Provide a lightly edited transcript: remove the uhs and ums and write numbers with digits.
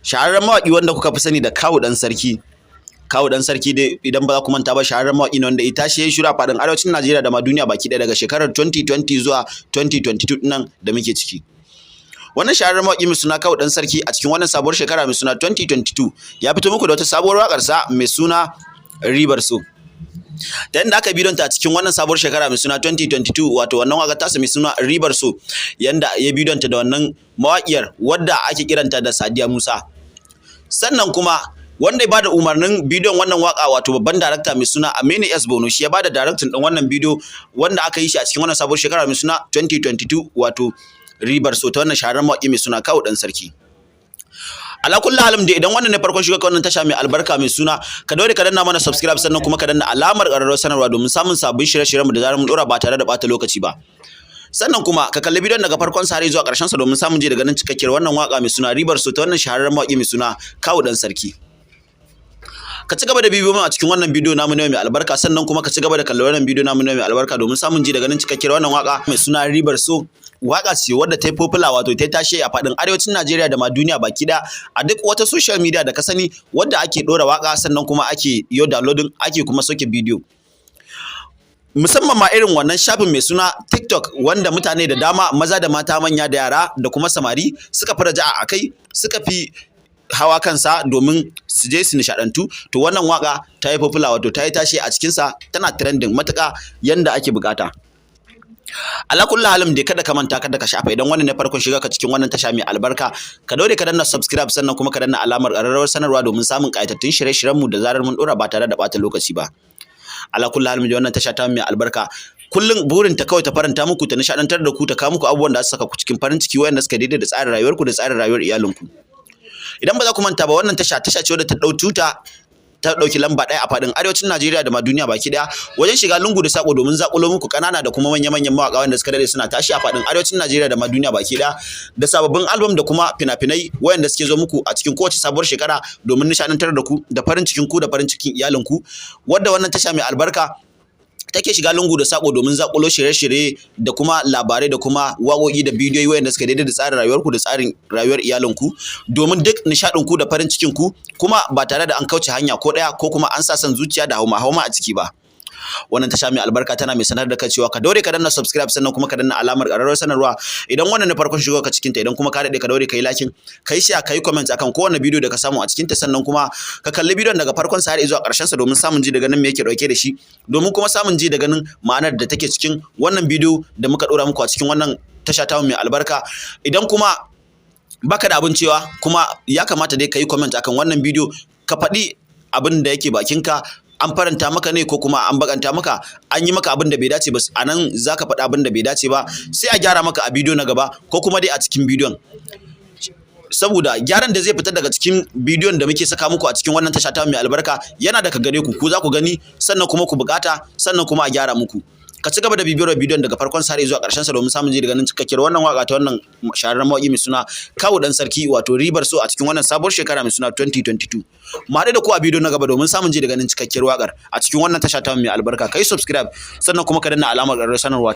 shahararren mawaƙi wanda kuka fi sani da Kawu Dan Sarki. Kawu Dan Sarki dai idan ba za ku manta ba shahararren mawaƙi ne wanda ya tashi ya shura faɗin arewacin Najeriya da ma duniya baki ɗaya daga shekarar 2020 zuwa 2022 nan da muke ciki. Wannan shahararren mawaƙi mai suna Kawu Dan Sarki a cikin wannan sabuwar shekara mai suna 2022 ya fito muku da wata sabuwar waƙarsa mai suna Ribar So. Ta yanda aka bidonta a cikin wannan sabuwar shekara mai suna 2022 wato wannan waƙar tasa mai suna Ribar So, yanda ya bidonta da wannan mawaƙiyar wadda ake kiranta da Sadiya Musa. Sannan kuma wanda ya bada umarnin bidiyon wannan waka wato babban darakta mai suna Aminu S Bono, shi ya bada daraktin din wannan bidiyo wanda aka yi shi a cikin wannan sabuwar shekara mai suna 2022 wato Ribar So ta wannan shahararren mawaƙi mai suna Kawu Dan Sarki. Ala kulli halin da idan wannan ne farkon shiga wannan tasha mai albarka mai suna ka daure ka danna mana subscribe sannan kuma ka danna alamar ƙararrawar sanarwa domin samun sabbin shirye-shiryenmu da zarar mun dora ba tare da bata lokaci ba. Sannan kuma ka kalli bidiyon daga farkon sa har zuwa ƙarshen sa domin samun ji daga nan cikakkiyar wannan waka mai suna Ribar So ta wannan shahararren mawaƙi mai suna Kawu Dan Sarki. Ka ci gaba da bibiyo a cikin wannan bidiyo namu ne mai albarka sannan kuma ka ci gaba da kallon wannan bidiyo namu ne mai albarka domin samun ji daga nan cikakkiyar wannan waka mai suna Ribar So. Waka ce wadda ta yi popular wato ta tashi a faɗin arewacin Najeriya da ma duniya baki ɗaya a duk wata social media da ka sani wadda ake ɗora waka sannan kuma ake yo downloading ake kuma soke bidiyo. Musamman ma irin wannan shafin mai suna TikTok wanda mutane da dama maza da mata manya da yara da kuma samari suka fi raja'a a kai suka fi hawa kansa domin su je su nishadantu, to wannan waka ta yi popular wato ta yi tashi a cikinsa tana trending matuƙa yanda ake bukata. Ala kulli halin dai kada ka manta kada ka shafa idan wannan ne farkon shiga ka cikin wannan tasha mai albarka ka daure ka danna subscribe sannan kuma ka danna alamar ƙararrawar sanarwa domin samun ƙayatattun shirye-shiryen mu da zarar mun dora ba tare da ɓata lokaci ba. Ala kulli halin da wannan tasha ta mai albarka kullum burin ta kawai ta faranta muku ta nishadantar da ku ta kawo muku abubuwan da su saka ku cikin farin ciki wayanda suka daidai da tsarin rayuwarku da tsarin rayuwar iyalinku. Idan ba za ku manta ba wannan tasha ce wadda ta ɗauki lamba ɗaya a faɗin arewacin Najeriya da ma duniya baki ɗaya wajen shiga lungu da sako domin zakulo muku ƙanana da kuma manya-manyan mawaƙa wanda suka dade suna tashi a faɗin arewacin Najeriya da ma duniya baki ɗaya da sababbin album da kuma fina-finai wayanda suke zo muku a cikin kowace sabuwar shekara domin nishaɗantar da ku da farin cikin ku da farin cikin iyalinku, wadda wannan tasha mai albarka take shiga lungu da sako domin zakulo shirye-shirye da kuma labarai da kuma waƙoƙi da bidiyoyi wayanda suka daidai da tsarin rayuwarku da tsarin rayuwar iyalinku domin duk nishaɗin ku da farin cikin ku kuma ba tare da an kauce hanya ko ɗaya ko kuma an sa son zuciya da hauma a ciki ba. Wannan tasha mai albarka tana mai sanar da kai cewa ka daure ka danna subscribe sannan kuma ka danna alamar ƙararrawar sanarwa idan wannan ne farkon shigo ka cikin ta, idan kuma ka dade ka daure ka yi liking ka yi share ka yi comment akan kowane bidiyo da ka samu a cikin ta, sannan kuma ka kalli bidiyon daga farkon sa har zuwa ƙarshen sa domin samun ji daga nan me yake dauke da shi domin kuma samun ji daga nan ma'anar da take cikin wannan bidiyo da muka dora muku a cikin wannan tasha ta mai albarka. Idan kuma baka da abin cewa kuma ya kamata dai ka yi comment akan wannan bidiyo ka faɗi abin da yake bakinka, an faranta maka ne ko kuma an bakanta maka, an yi maka abin da bai dace ba a nan za ka faɗi abin da bai dace ba sai a gyara maka a bidiyo na gaba ko kuma dai a cikin bidiyon, saboda gyaran da zai fita daga cikin bidiyon da muke saka muku a cikin wannan tasha ta mai albarka yana daga gare ku za ku gani sannan kuma ku bukata sannan kuma a gyara muku. Ka ci gaba da bibiyar bidiyon daga farkon sa zuwa ƙarshen sa domin samun ji daga nan cikakkiyar wannan waka ta wannan shahararren mawaƙi mai suna Kawu Dan Sarki wato Ribar So a cikin wannan sabuwar shekara mai suna 2022. Mu haɗu da ku a bidiyo na gaba domin samun ji daga nan cikakkiyar wakar a cikin wannan tasha ta mai albarka. Kai subscribe sannan kuma ka danna alamar ƙararrawar sanarwa.